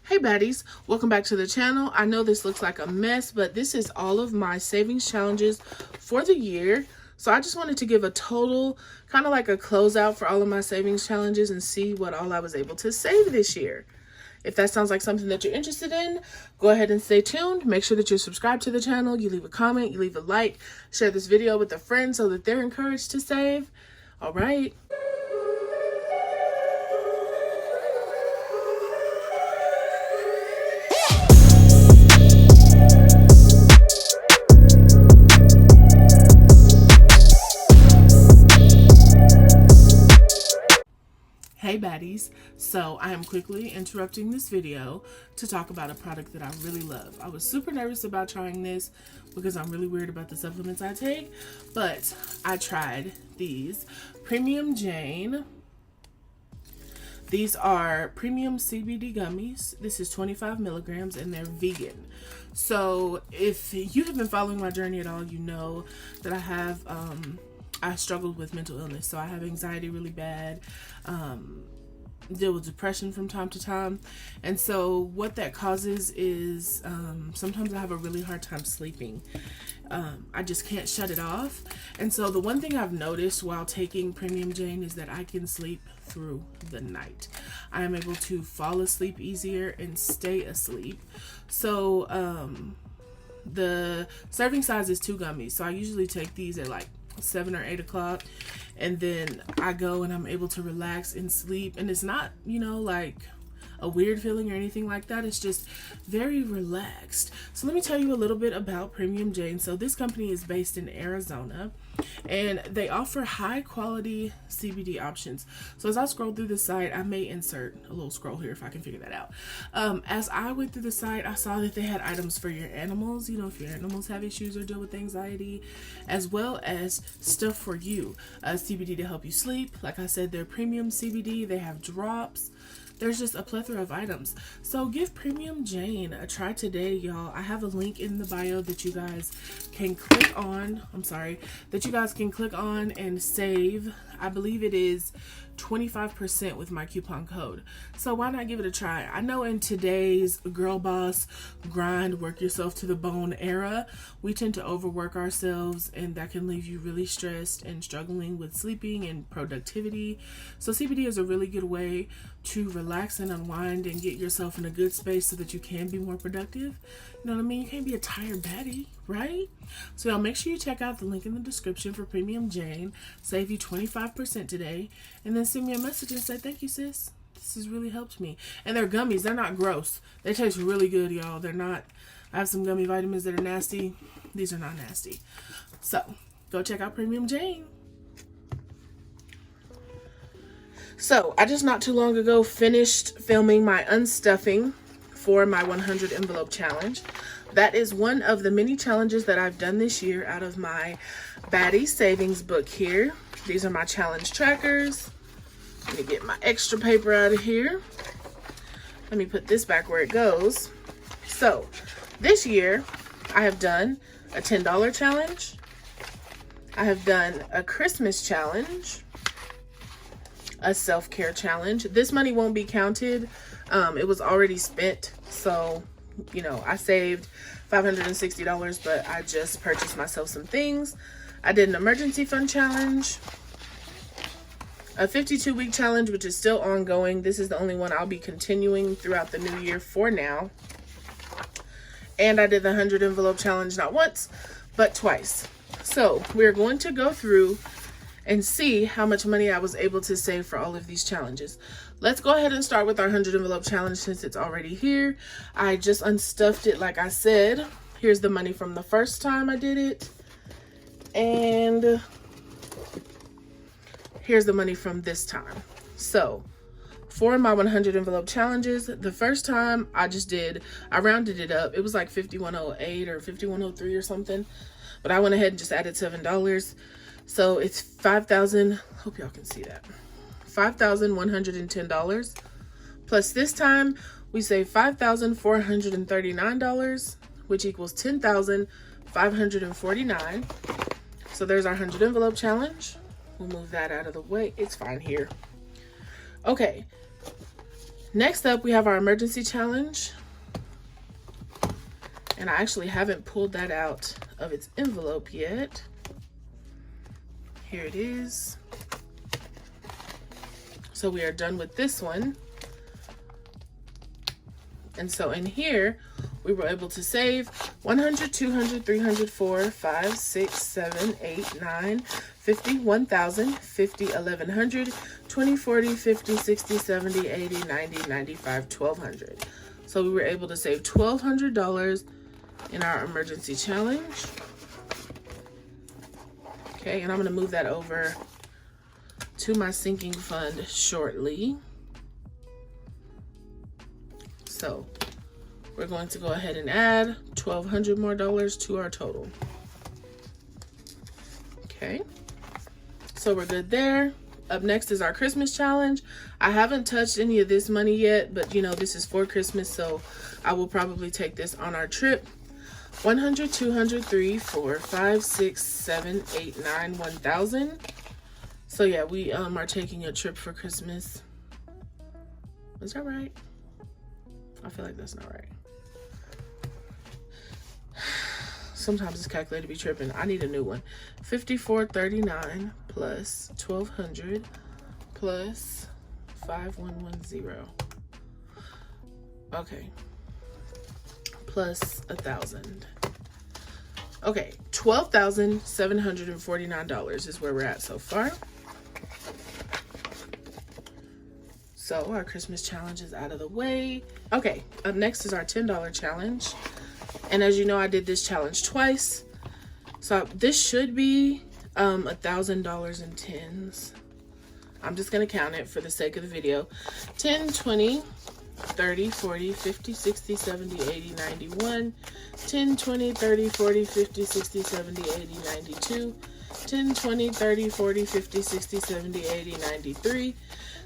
Hey baddies, welcome back to the channel. I know this looks like a mess, but this is all of my savings challenges for the year. So I just wanted to give a total, kind of like a closeout for all of my savings challenges and see what all I was able to save this year. If that sounds like something that you're interested in, go ahead and stay tuned. Make sure that you're subscribed to the channel, you leave a comment, you leave a like, share this video with a friend so that they're encouraged to save. All right. Hey baddies, so I am quickly interrupting this video to talk about a product that I really love. I was super nervous about trying this because I'm really weird about the supplements I take, but I tried these Premium Jane. These are premium CBD gummies. This is 25 milligrams and they're vegan. So if you have been following my journey at all, you know that I struggled with mental illness. So I have anxiety really bad, deal with depression from time to time. And so what that causes is sometimes I have a really hard time sleeping. I just can't shut it off. And so the one thing I've noticed while taking Premium Jane is that I can sleep through the night. I am able to fall asleep easier and stay asleep. So the serving size is 2 gummies. So I usually take these at like 7 or 8 o'clock, and then I go and I'm able to relax and sleep, and it's not, you know, like a weird feeling or anything like that. It's just very relaxed. So let me tell you a little bit about Premium Jane. So this company is based in Arizona and they offer high quality CBD options. So as I scroll through the site, I may insert a little scroll here if I can figure that out. As I went through the site, I saw that they had items for your animals, you know, if your animals have issues or deal with anxiety, as well as stuff for you. CBD to help you sleep. Like I said, they're premium CBD. They have drops. There's just a plethora of items. So give Premium Jane a try today, y'all. I have a link in the bio that you guys can click on. That you guys can click on and save. I believe it is 25% with my coupon code. So why not give it a try? I know in today's girl boss grind, work yourself to the bone era, we tend to overwork ourselves, and that can leave you really stressed and struggling with sleeping and productivity. So CBD is a really good way to relax and unwind and get yourself in a good space so that you can be more productive. You know what I mean? You can't be a tired baddie, right? So y'all make sure you check out the link in the description for Premium Jane. Save you 25% today, and then send me a message and say thank you, sis. This has really helped me. And they're gummies. They're not gross. They taste really good, y'all. They're not. I have some gummy vitamins that are nasty. These are not nasty. So go check out Premium Jane. So I just not too long ago finished filming my unstuffing for my 100 envelope challenge. That is one of the many challenges that I've done this year out of my Baddies savings book here. These are my challenge trackers. Let me get my extra paper out of here. Let me put this back where it goes. So this year I have done a $10 challenge. I have done a Christmas challenge, a self-care challenge. This money won't be counted. It was already spent. So, you know, I saved $560, but I just purchased myself some things. I did an emergency fund challenge, a 52-week challenge, which is still ongoing. This is the only one I'll be continuing throughout the new year for now. And I did the 100 envelope challenge not once, but twice. So we're going to go through and see how much money I was able to save for all of these challenges. Let's go ahead and start with our 100 envelope challenge since it's already here. I just unstuffed it like I said. Here's the money from the first time I did it. And here's the money from this time. So for my 100 envelope challenges, the first time I rounded it up. It was like 5108 or 5103 or something. But I went ahead and just added $7. So it's $5,000. Hope y'all can see that. $5,110. Plus this time we save $5,439, which equals $10,549. So there's our 100 envelope challenge. We'll move that out of the way. It's fine here. Okay. Next up, we have our emergency challenge. And I actually haven't pulled that out of its envelope yet. Here it is. So we are done with this one. And so in here, we were able to save 100, 200, 300, 4, 5, 6, 7, 8, 9, 50, 1,000, 50, 1,100, 20, 40, 50, 60, 70, 80, 90, 95, 1,200. So we were able to save $1,200 in our emergency challenge. Okay, and I'm gonna move that over to my sinking fund shortly. So we're going to go ahead and add $1,200 more to our total. Okay, so we're good there. Up next is our Christmas challenge. I haven't touched any of this money yet, but you know, this is for Christmas, so I will probably take this on our trip. 100, 200, 3, 4, 5, 6, 7, 8, 9, 1,000. So yeah, we are taking a trip for Christmas. Is that right? I feel like that's not right. Sometimes this calculator be tripping. I need a new one. 5439 plus 1,200 plus 5110. Okay. Plus 1,000. Okay, $12,749 is where we're at so far. So our Christmas challenge is out of the way. Okay, up next is our $10 challenge. And as you know, I did this challenge twice. So this should be $1,000 in tens. I'm just gonna count it for the sake of the video. 10, 20, 30, 40, 50, 60, 70, 80, 91, 10, 20, 30, 40, 50, 60, 70, 80, 92, 10, 20, 30, 40, 50, 60, 70, 80, 93,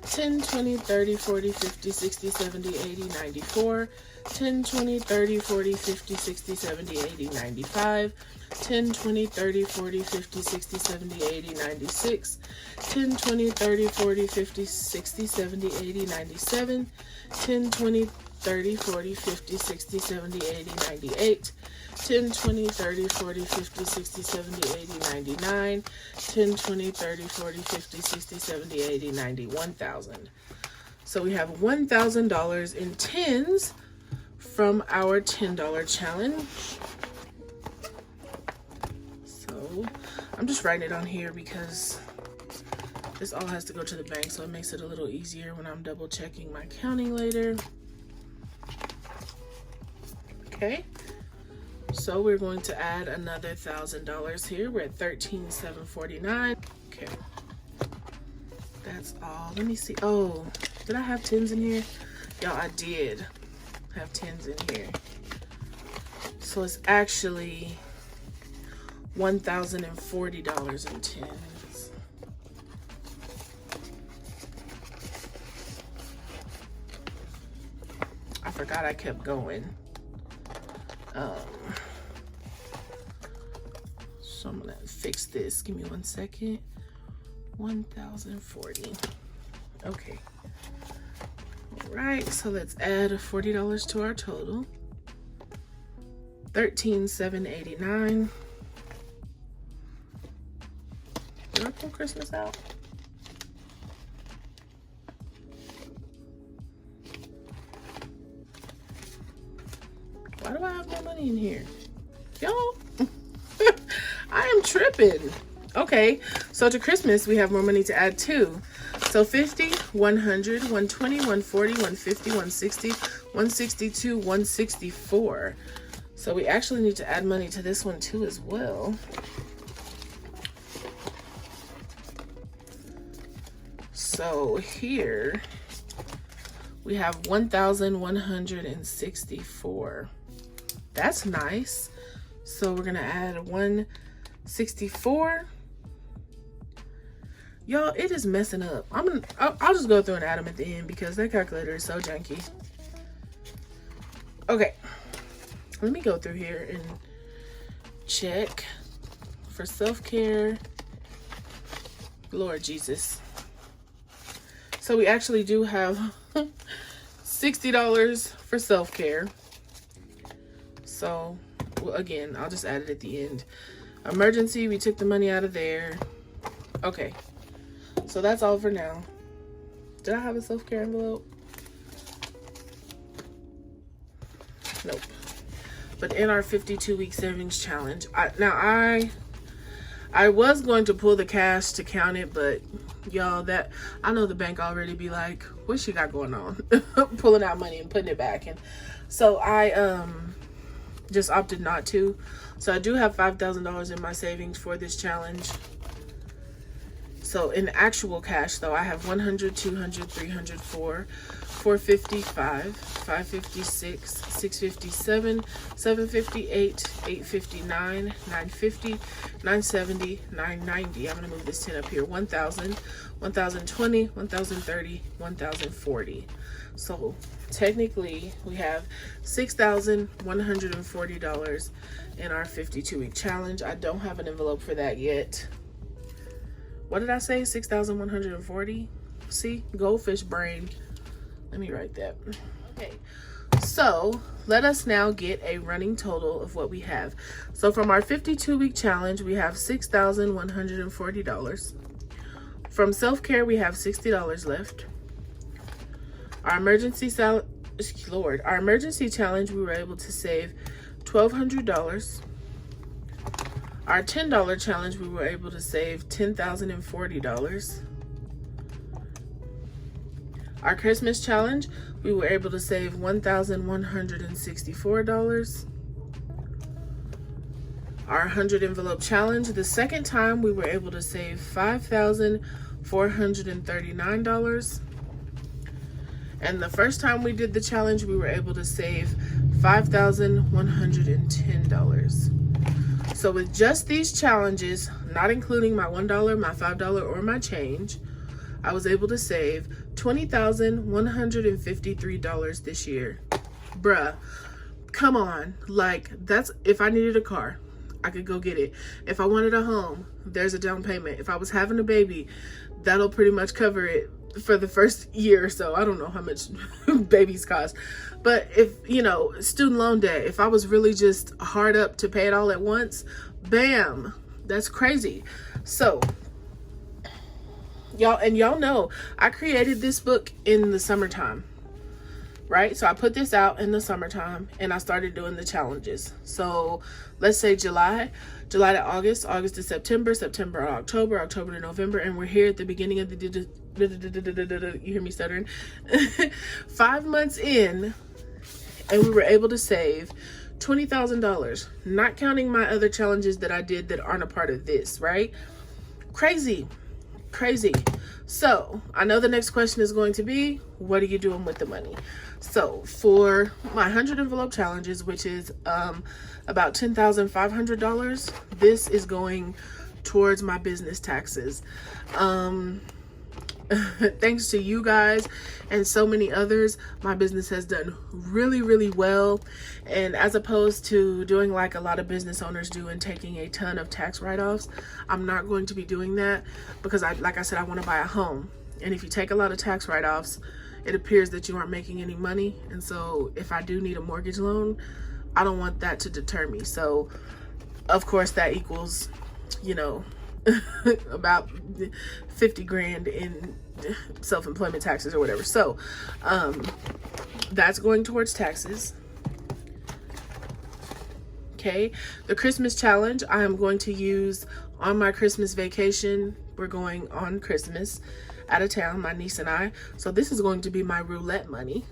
10, 20, 30, 40, 50, 60, 70, 80, 94, 10, 20, 30, 40, 50, 60, 70, 80, 95, 10, 20, 30, 40, 50, 60, 70, 80, 96, 10, 20, 30, 40, 50, 60, 70, 80, 97, 10, 20, 30, 40, 50, 60, 70, 80, 98, 10, 20, 30, 40, 50, 60, 70, 80, 99, 10, 20, 30, 40, 50, 60, 70, 80, 90, 1,000. So we have $1,000 in tens from our $10 challenge. So I'm just writing it on here because this all has to go to the bank, so it makes it a little easier when I'm double checking my counting later. Okay, so we're going to add another $1,000 here. We're at $13,749. Okay, that's all. Let me see. Oh, did I have tens in here? Y'all, I did have tens in here. So it's actually $1,040 in tens. I forgot I kept going. So I'm gonna fix this. Give me 1 second. 1,040. Okay. All right, so let's add $40 to our total. $13,789. Did I pull Christmas out? Why do I have more money in here? Y'all, I am tripping. Okay, so to Christmas, we have more money to add too. So 50, 100, 120, 140, 150, 160, 162, 164. So we actually need to add money to this one too as well. So here we have 1,164. That's nice. So we're gonna add 164. Y'all, it is messing up. I'll just go through and add them at the end because that calculator is so janky. Okay, let me go through here and check for self-care. Lord Jesus. So we actually do have $60 for self-care. So, well, again, I'll just add it at the end. Emergency, we took the money out of there. Okay, so that's all for now. Did I have a self-care envelope? Nope. But in our 52-week savings challenge, I was going to pull the cash to count it, but y'all, that I know the bank already be like, what she got going on? Pulling out money and putting it back. And so I just opted not to. So I do have $5,000 in my savings for this challenge. So in actual cash though, I have 100, 200, 300, 455, 556, 657, 758, 859, 950, 970, 990. I'm gonna move this 10 up here. 1,000, 1,020, 1,030, 1,040. So technically we have $6,140 in our 52-week challenge. I don't have an envelope for that yet. What did I say? 6,140? See, goldfish brain. Let me write that. Okay, so let us now get a running total of what we have. So from our 52-week challenge, we have $6,140. From self-care, we have $60 left. Our emergency our emergency challenge, we were able to save $1,200. Our $10 challenge, we were able to save $10,040. Our Christmas challenge, we were able to save $1,164. Our 100 envelope challenge, the second time we were able to save $5,439. And the first time we did the challenge, we were able to save $5,110. So with just these challenges, not including my $1, my $5, or my change, I was able to save $20,153 this year. Bruh, come on. Like, that's, if I needed a car, I could go get it. If I wanted a home, there's a down payment. If I was having a baby, that'll pretty much cover it for the first year or so. I don't know how much babies cost. But if, you know, student loan debt, if I was really just hard up to pay it all at once, bam, that's crazy. So, y'all know, I created this book in the summertime, right? So I put this out in the summertime and I started doing the challenges. So let's say July to August, August to September, September to October, October to November, and we're here at the beginning of the, you hear me stuttering, 5 months in, and we were able to save $20,000, not counting my other challenges that I did that aren't a part of this, right? Crazy. So I know the next question is going to be, what are you doing with the money? So for my 100 envelope challenges, which is about $10,500, this is going towards my business taxes. Thanks to you guys and so many others, my business has done really well. And as opposed to doing like a lot of business owners do and taking a ton of tax write-offs, I'm not going to be doing that because like I said, I want to buy a home. And if you take a lot of tax write-offs, it appears that you aren't making any money. And so if I do need a mortgage loan, I don't want that to deter me. So of course that equals, you know, about 50 grand in self-employment taxes or whatever. So that's going towards taxes. Okay, the Christmas challenge I am going to use on my Christmas vacation. We're going on Christmas out of town, my niece and I. So this is going to be my roulette money.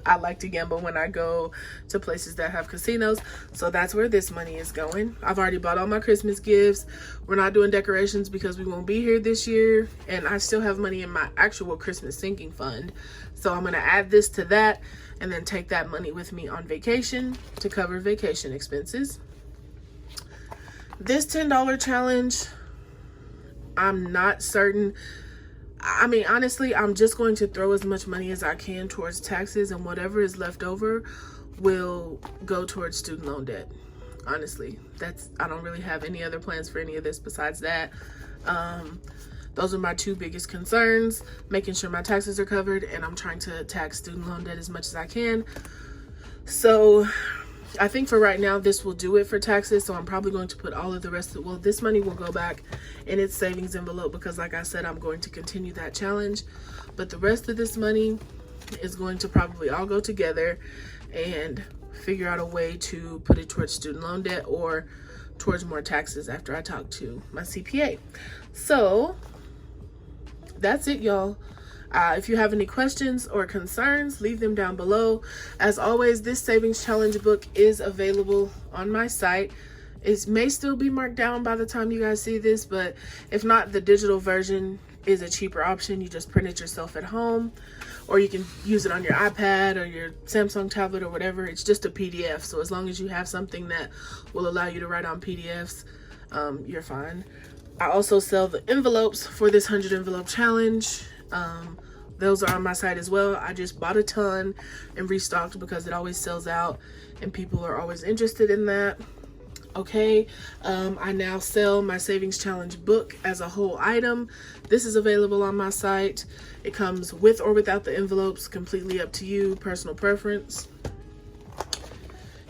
I like to gamble when I go to places that have casinos. So that's where this money is going. I've already bought all my Christmas gifts. We're not doing decorations because we won't be here this year. And I still have money in my actual Christmas sinking fund. So I'm going to add this to that and then take that money with me on vacation to cover vacation expenses. This $10 challenge, I'm not certain. I mean, honestly, I'm just going to throw as much money as I can towards taxes, and whatever is left over will go towards student loan debt. Honestly, I don't really have any other plans for any of this besides that. Those are my two biggest concerns, making sure my taxes are covered, and I'm trying to tax student loan debt as much as I can. So I think for right now, this will do it for taxes. So I'm probably going to put all of the rest of, well, this money will go back in its savings envelope because like I said, I'm going to continue that challenge. But the rest of this money is going to probably all go together and figure out a way to put it towards student loan debt or towards more taxes after I talk to my CPA. So that's it, y'all. If you have any questions or concerns, leave them down below. As always, this savings challenge book is available on my site. It may still be marked down by the time you guys see this, but if not, the digital version is a cheaper option. You just print it yourself at home, or you can use it on your iPad or your Samsung tablet or whatever. It's just a PDF. So as long as you have something that will allow you to write on PDFs, you're fine. I also sell the envelopes for this 100 envelope challenge. Those are on my site as well. I just bought a ton and restocked because it always sells out and people are always interested in that. Okay, I now sell my savings challenge book as a whole item. This is available on my site. It comes with or without the envelopes, completely up to you, personal preference.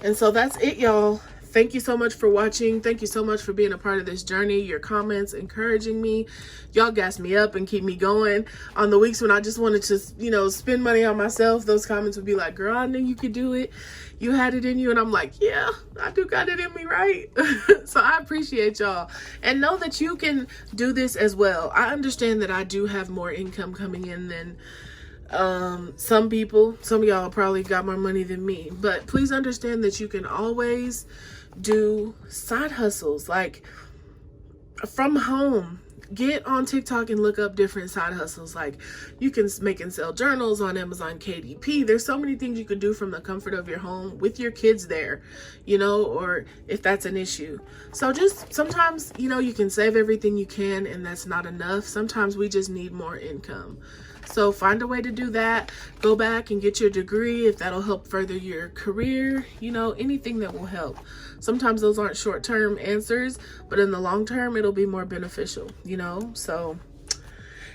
And so that's it, y'all. Thank you so much for watching. Thank you so much for being a part of this journey. Your comments encouraging me. Y'all gas me up and keep me going. On the weeks when I just wanted to, spend money on myself, those comments would be like, girl, I knew you could do it. You had it in you. And I'm like, yeah, I do got it in me, right? So I appreciate y'all. And know that you can do this as well. I understand that I do have more income coming in than some people. Some of y'all probably got more money than me. But please understand that you can always do side hustles, like from home. Get on TikTok and look up different side hustles. Like you can make and sell journals on Amazon KDP. There's so many things you can do from the comfort of your home with your kids there, or if that's an issue. So just sometimes, you can save everything you can and that's not enough. Sometimes we just need more income. So find a way to do that. Go back and get your degree if that'll help further your career, anything that will help. Sometimes those aren't short-term answers, but in the long term, it'll be more beneficial, So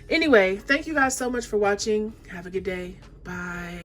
anyway, thank you guys so much for watching. Have a good day. Bye.